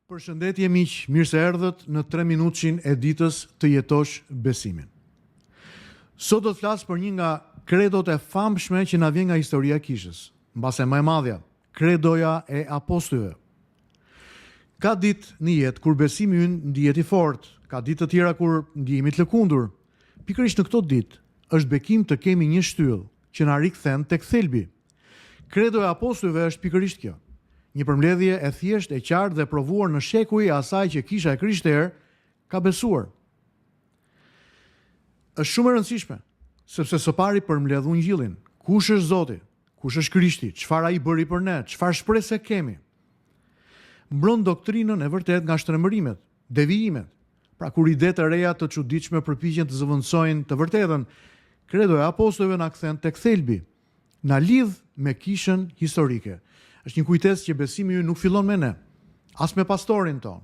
Përshëndetje miq, mirë se erdhët në 3 minutëshin e ditës të jetosh besimin. Sot do të flas për një nga kredot e famshme që na vjen nga historia e kishës, mbase më e madhja, kredoja e apostujve. Ka ditë në jetë kur besimi ynë ndihet i fortë, ka ditë të tjera kur ndihemi të lëkundur. Pikërisht në këto ditë është bekim të kemi një shtyllë që na rikthen tek thelbi. Kredoja e apostujve është pikërisht kjo. Një përmbledhje e thjeshtë, e qartë dhe provuar në shekuj e asaj që kisha e krishterë ka besuar. Është shumë e rëndësishme, sepse së pari përmbledh Ungjillin. Kush është Zoti? Kush është Krishti? Çfarë ai bëri për ne? Çfarë shpresë kemi? Mbron doktrinën e vërtet nga shtrembërimet, devijimet. Pra kur ide të reja të çuditshme përpiqen të zëvendësojnë të vërtetën, kredoja e apostujve na kthen tek thelbi. Na lidh me kishën historike. Është një kujtesë që besimi ynë nuk fillon me ne, as me pastorin ton,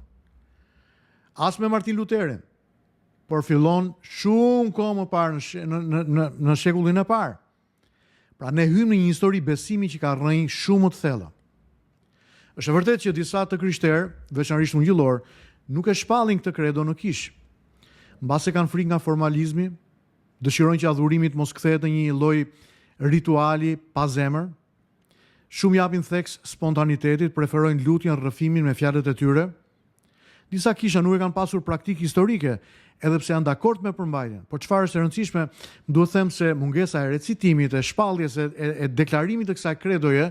as me Martin Luterin, por fillon shumë kohë më parë në shekullin e parë. Pra ne hymë në një histori besimi që ka rrënjë shumë të thella. Është e vërtetë që disa të krishterë, veçanërisht ungjillor, nuk e shpallin këtë kredo në kishë. Mbase kanë frikë nga formalizmi, dëshirojnë që adhurimi të mos kthehet në një lloj rituali pa zemër. Shumë japin theks spontanitetit, preferojnë lutjen, rrëfimin me fjalët e tyre. Disa kisha nuk e kanë pasur praktikë historike, edhe pse janë dakord me përmbajtjen. Por çfarë është e rëndësishme, duhet them se mungesa e recitimit, e shpalljes, e deklarimit të kësaj kredoje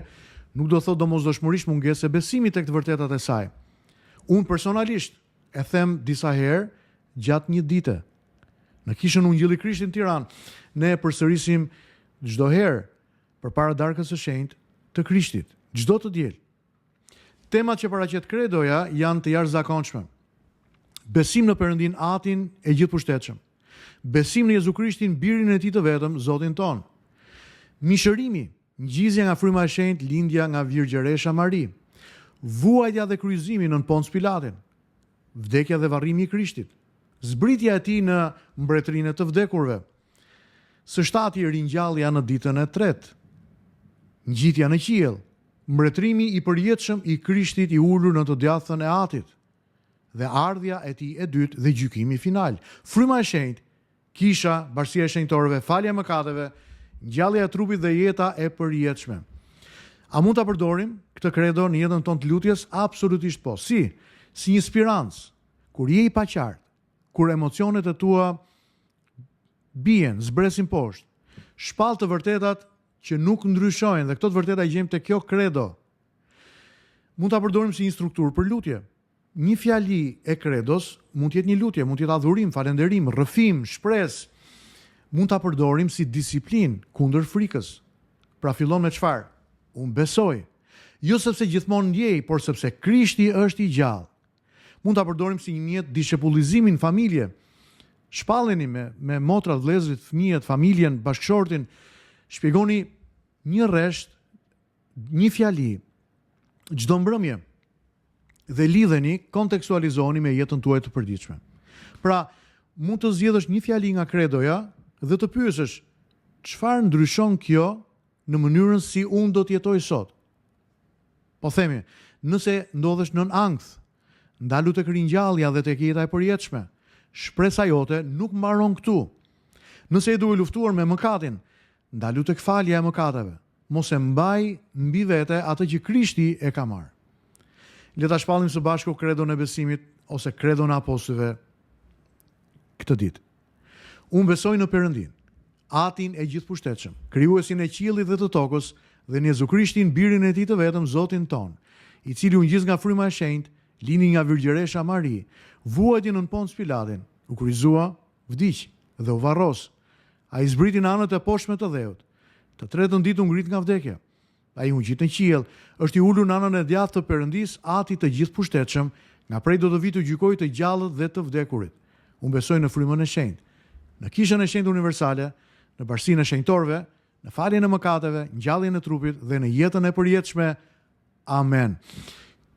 nuk do thotë domosdoshmërisht mungesë e besimit tek të vërtetat e saj. Unë personalisht e them disa herë gjatë një dite. Në kishën Ungjilli Krishtit në Tiranë, ne e përsërisim çdo herë përpara darkës së shenjtë të Krishtit, çdo të diel. Temat që paraqet kredoja janë të jashtëzakonshme. Besim në Perëndin Atin e gjithëpushtetshëm. Besim në Jezu Krishtin, birin e Tij të vetëm, Zotin ton. Mishërimi, ngjizja nga fryma e shenjtë, lindja nga Virgjëresha Mari. Vuajtja dhe kryqëzimi nën Ponc Pilatin. Vdekja dhe varrimi i Krishtit. Zbritja e Tij në mbretërinë të vdekurve. Së shtati ringjallja në ditën e tretë. Ngjitja në qiell, mbretërimi i përjetshëm i Krishtit i ulur në të djathën e Atit, dhe ardhja e Tij e dytë dhe gjykimi final. Fryma e shenjtë, kisha, bashkia e shenjtorëve, falja e mëkateve, ngjallja e trupit dhe jeta e përjetshme. A mund ta përdorim këtë kredo në jetën tonë të lutjes? Absolutisht po. Si një spirancë, kur je i paqartë, kur emocionet e tua bien, zbresin poshtë, shpall të vërtetat që nuk ndryshojnë dhe këto të vërteta i gjejmë te kjo kredo. Mund ta përdorim si një strukturë për lutje. Një fjali e kredos mund të jetë një lutje, mund të jetë adhurim, falënderim, rrëfim, shpresë. Mund ta përdorim si disiplinë kundër frikës. Pra fillon me çfarë? Unë besoj. Jo sepse gjithmonë ndjej, por sepse Krishti është i gjallë. Mund ta përdorim si një mjet dishepullizimi në familje. Shpalleni me motrat, vëllezërit, fëmijët, familjen, bashkëshortin. Shpjegoni një rresht, një fjali, çdo mbrëmje dhe lidheni, kontekstualizoni me jetën tuaj të përditshme. Pra, mund të zgjedhësh një fjali nga kredoja dhe të pyesësh, çfarë ndryshon kjo në mënyrën si unë do të jetoj sot? Po themi, nëse ndodhesh nën ankth, ndalu tek ringjallja dhe tek jeta e përjetshme. Shpresa jote nuk mbaron këtu. Nëse je duke luftuar me mëkatin, ndalu tek falja e mëkateve. Mos e mbaj mbi vete atë që Krishti e ka marrë. Le ta shpallim së bashku kredon e besimit ose kredon e apostujve këtë ditë. Unë besoj në Perëndin, Atin e gjithëpushtetshëm, krijuesin e qiellit dhe të tokës, dhe në Jezu Krishtin, birin e Tij të vetëm, Zotin ton, i cili u ngjis nga fryma e shenjtë, lindi nga Virgjëresha Mari, vuajti nën Ponc Pilatin, u kryqëzua, vdiq dhe u varros. Ai zbriti në anët e poshtme të dheut. Të tretën ditë u ngrit nga vdekja. Ai u ngjit në qiell, është i ulur në anën e djathtë të Perëndis, Atit të gjithëpushtetshëm, nga prej do të vijë të gjykojë të gjallët dhe të vdekurit. Unë besoj në frymën e shenjtë, në kishën e shenjtë universale, në bashkinë e shenjtorëve, në faljen e mëkateve, ngjalljen e trupit dhe në jetën e përjetshme. Amen.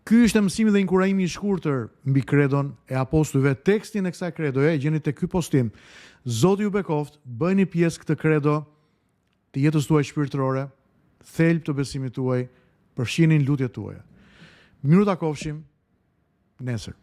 Ky është mësimi dhe inkurajimi i shkurtër mbi kredon e apostujve. Tekstin e kësaj kredoje e gjeni tek ky postim. Zoti ju bekoft, bëni pjesë këtë kredo të jetës tuaj shpirtërore, thelb të besimit tuaj, përfshinin lutjet tuaja. Miru takofshim Nesër.